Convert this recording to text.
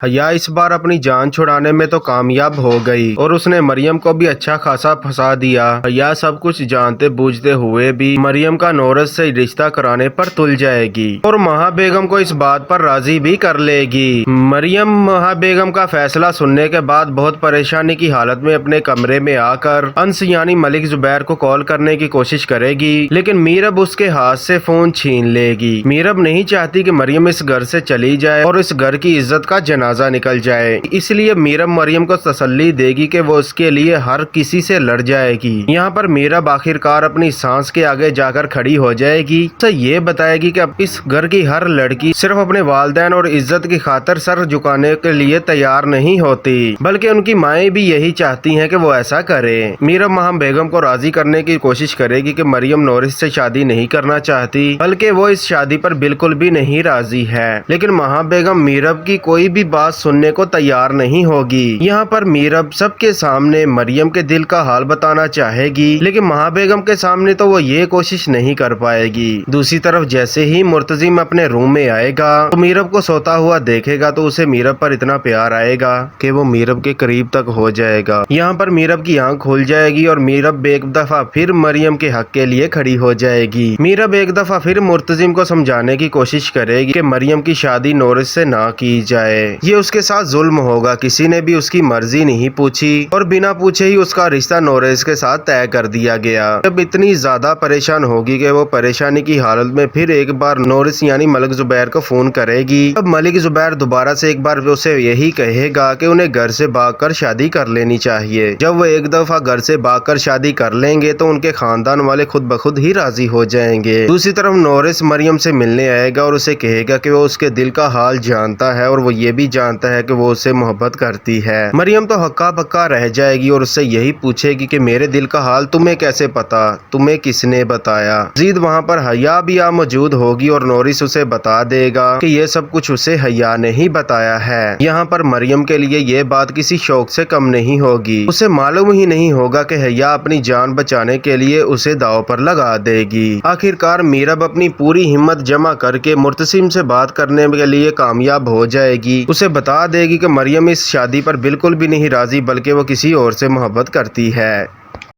हया इस बार अपनी जान छुड़ाने में तो कामयाब हो गई और उसने मरियम को भी अच्छा खासा फंसा दिया। हया सब कुछ जानते बूझते हुए भी मरियम का नौरस से रिश्ता कराने पर तुल जाएगी और महा बेगम को इस बात पर राजी भी कर लेगी। मरियम महा बेगम का फैसला सुनने के बाद बहुत परेशानी की हालत में अपने कमरे में आकर अंस यानी मलिक जुबैर को कॉल करने की कोशिश करेगी, लेकिन मीरब उसके हाथ से फोन छीन लेगी। मीरब नहीं चाहती कि मरियम इस घर से चली जाए और इस घर की इज्जत का जनाजा निकल जाए, इसलिए मीरब मरियम को तसल्ली देगी कि वो उसके लिए हर किसी से लड़ जाएगी। यहाँ पर मीरब आखिरकार अपनी सांस के आगे जाकर खड़ी हो जाएगी, उसे ये बताएगी कि अब इस घर की हर लड़की सिर्फ अपने वालिदैन और इज्जत की खातिर सर झुकाने के लिए तैयार नहीं होती, बल्कि उनकी माएँ भी यही चाहती हैं कि वो ऐसा करे। मीरब महा बेगम को राजी करने की कोशिश करेगी कि मरियम नौरिस से शादी नहीं करना चाहती, बल्कि वो इस शादी पर बिल्कुल भी नहीं राजी है। लेकिन महा बेगम मीरब की कोई भी बात सुनने को तैयार नहीं होगी। यहाँ पर मीरब सबके सामने मरियम के दिल का हाल बताना चाहेगी, लेकिन महा बेगम के सामने तो वो ये कोशिश नहीं कर पाएगी। दूसरी तरफ जैसे ही मुर्तजिम अपने रूम में आएगा तो मीरब को सोता हुआ देखेगा तो उसे मीरब पर इतना प्यार आएगा कि वो मीरब के करीब तक हो जाएगा। यहाँ पर मीरब की आंख खुल जाएगी और मीरब एक दफा फिर मरियम के हक के लिए खड़ी हो जाएगी। मीरब एक दफा फिर मुर्तजिम को समझाने की कोशिश करेगी कि मरियम की शादी नौरिस से ना की जाए, ये उसके साथ जुल्म होगा। किसी ने भी उसकी मर्जी नहीं पूछी और बिना पूछे ही उसका रिश्ता नौरिस के साथ तय कर दिया गया। जब इतनी ज्यादा परेशान होगी कि वो परेशानी की हालत में फिर एक बार नौरिस यानी मलिक जुबैर को फोन करेगी। अब मलिक जुबैर दोबारा से एक बार उसे यही कहेगा कि उन्हें घर से भागकर शादी कर लेनी चाहिए। जब वो एक दफा घर से भागकर शादी कर लेंगे तो उनके खानदान वाले खुद ब खुद ही राजी हो जाएंगे। दूसरी तरफ नौरिस मरियम से मिलने आएगा और उसे कहेगा कि वो उसके दिल का हाल जानता है और वो ये भी जानता है कि वो उससे मोहब्बत करती है। मरियम तो हक्का बक्का रह जाएगी और उससे यही पूछेगी कि मेरे दिल का हाल तुम्हें कैसे पता, तुम्हें किसने बताया। मजीद वहाँ पर हया भी मौजूद होगी और नौरिस उसे बता देगा कि ये सब कुछ उसे हया ने ही बताया है। यहाँ पर मरियम के लिए ये बात किसी शौक से कम नहीं होगी, उसे मालूम ही नहीं होगा कि हया अपनी जान बचाने के लिए उसे दांव पर लगा देगी। आखिरकार मीरब अपनी पूरी हिम्मत जमा करके मुर्तसिम से बात करने के लिए कामयाब हो जाएगी। उसे बता देगी कि मरियम इस शादी पर बिल्कुल भी नहीं राजी, बल्कि वो किसी और से मोहब्बत करती है।